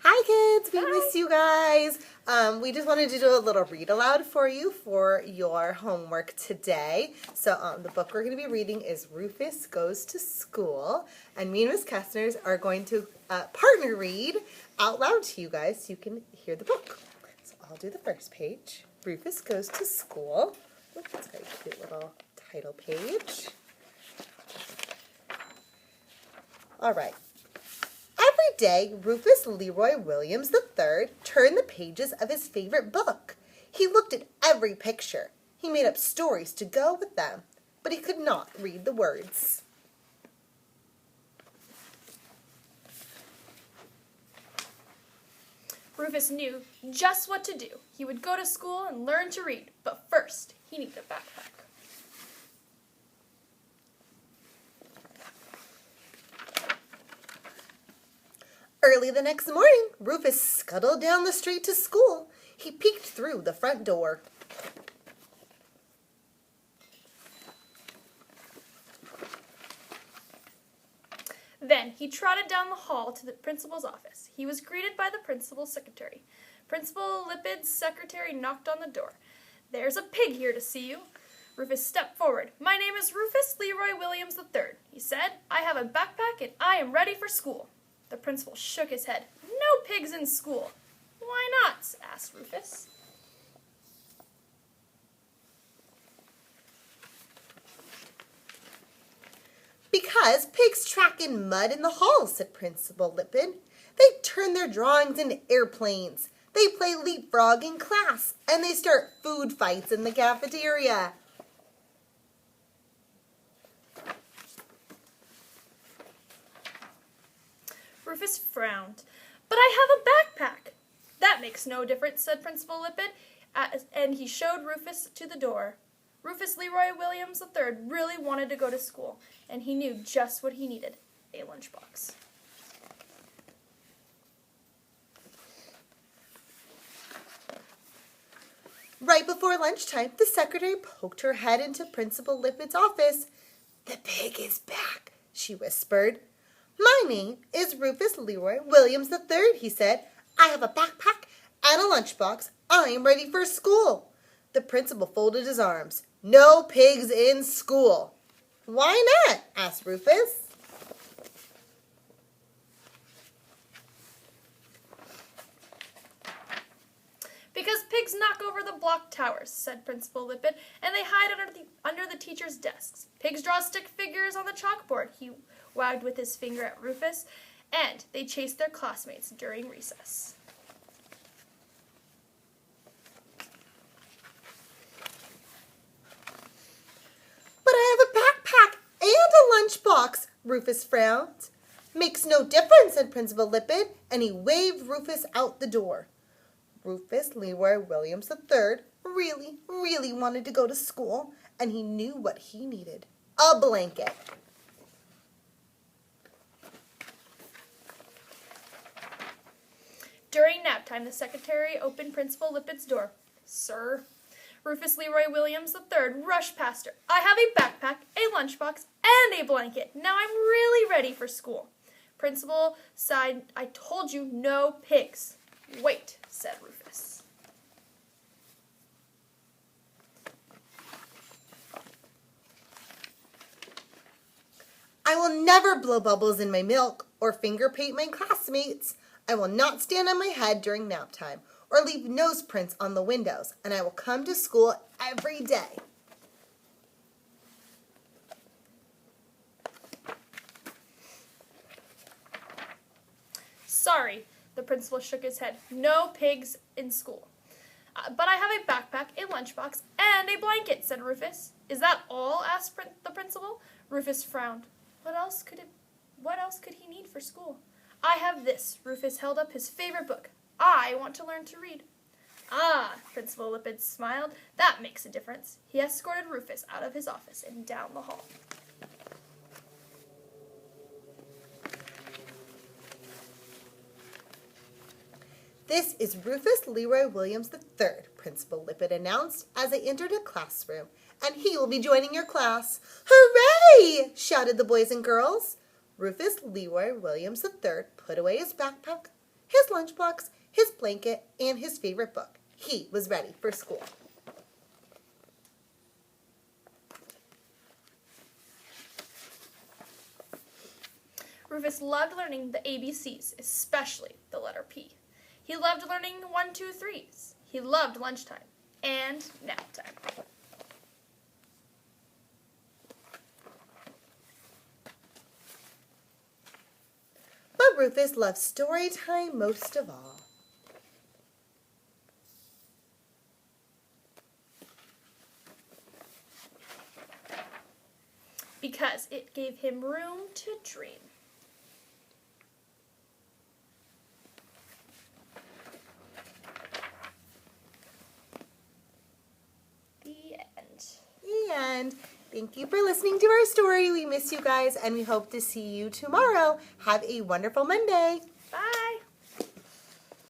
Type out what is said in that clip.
Hi kids, we Hi. miss you guys. We just wanted to do a little read aloud for you for your homework today. So the book we're going to be reading is Rufus Goes to School. And me and Miss Kestners are going to partner read out loud to you guys so you can hear the book. So I'll do the first page. Rufus Goes to School. Ooh, it's got a cute little title page. All right. Every day, Rufus Leroy Williams III turned the pages of his favorite book. He looked at every picture. He made up stories to go with them, but he could not read the words. Rufus knew just what to do. He would go to school and learn to read, but first, he needed a backpack. Early the next morning, Rufus scuttled down the street to school. He peeked through the front door. Then he trotted down the hall to the principal's office. He was greeted by the principal's secretary. Principal Lipid's secretary knocked on the door. "There's a pig here to see you." Rufus stepped forward. "My name is Rufus Leroy Williams III," he said. "I have a backpack and I am ready for school." The principal shook his head. "No pigs in school." "Why not?" asked Rufus. "Because pigs track in mud in the hall," said Principal Lipid. "They turn their drawings into airplanes. They play leapfrog in class, and they start food fights in the cafeteria." Rufus frowned. "But I have a backpack." "That makes no difference," said Principal Lipid, and he showed Rufus to the door. Rufus Leroy Williams III really wanted to go to school, and he knew just what he needed: a lunchbox. Right before lunchtime, the secretary poked her head into Principal Lipid's office. "The pig is back," she whispered. "My name is Rufus Leroy Williams III, he said. "I have a backpack and a lunchbox. I am ready for school." The principal folded his arms. "No pigs in school." "Why not?" asked Rufus. "Because pigs knock over the block towers," said Principal Lipid, "and they hide under the teachers' desks. Pigs draw stick figures on the chalkboard," he wagged with his finger at Rufus, "and they chase their classmates during recess." "But I have a backpack and a lunchbox," Rufus frowned. "Makes no difference," said Principal Lipid, and he waved Rufus out the door. Rufus Leroy Williams III really wanted to go to school, and he knew what he needed: a blanket. During nap time, the secretary opened Principal Lipid's door. "Sir." Rufus Leroy Williams III rushed past her. "I have a backpack, a lunchbox, and a blanket. Now I'm really ready for school." Principal sighed. "I told you no pigs." "Wait," said Rufus. "I will never blow bubbles in my milk or finger paint my classmates. I will not stand on my head during nap time or leave nose prints on the windows, and I will come to school every day." "Sorry," the principal shook his head. "No pigs in school." "But I have a backpack, a lunchbox, and a blanket," said Rufus. "Is that all?" asked the principal. Rufus frowned. What else could he need for school? "I have this." Rufus held up his favorite book. "I want to learn to read." "Ah," Principal Lipid smiled. "That makes a difference." He escorted Rufus out of his office and down the hall. "This is Rufus Leroy Williams III, Principal Lipid announced as they entered a classroom, "and he will be joining your class." "Hooray!" shouted the boys and girls. Rufus Leroy Williams III put away his backpack, his lunchbox, his blanket, and his favorite book. He was ready for school. Rufus loved learning the ABCs, especially the letter P. He loved learning 1, 2, 3s. He loved lunchtime and nap time. But Rufus loved story time most of all. Because it gave him room to dream. The end. The end. Thank you for listening to our story. We miss you guys and we hope to see you tomorrow. Have a wonderful Monday.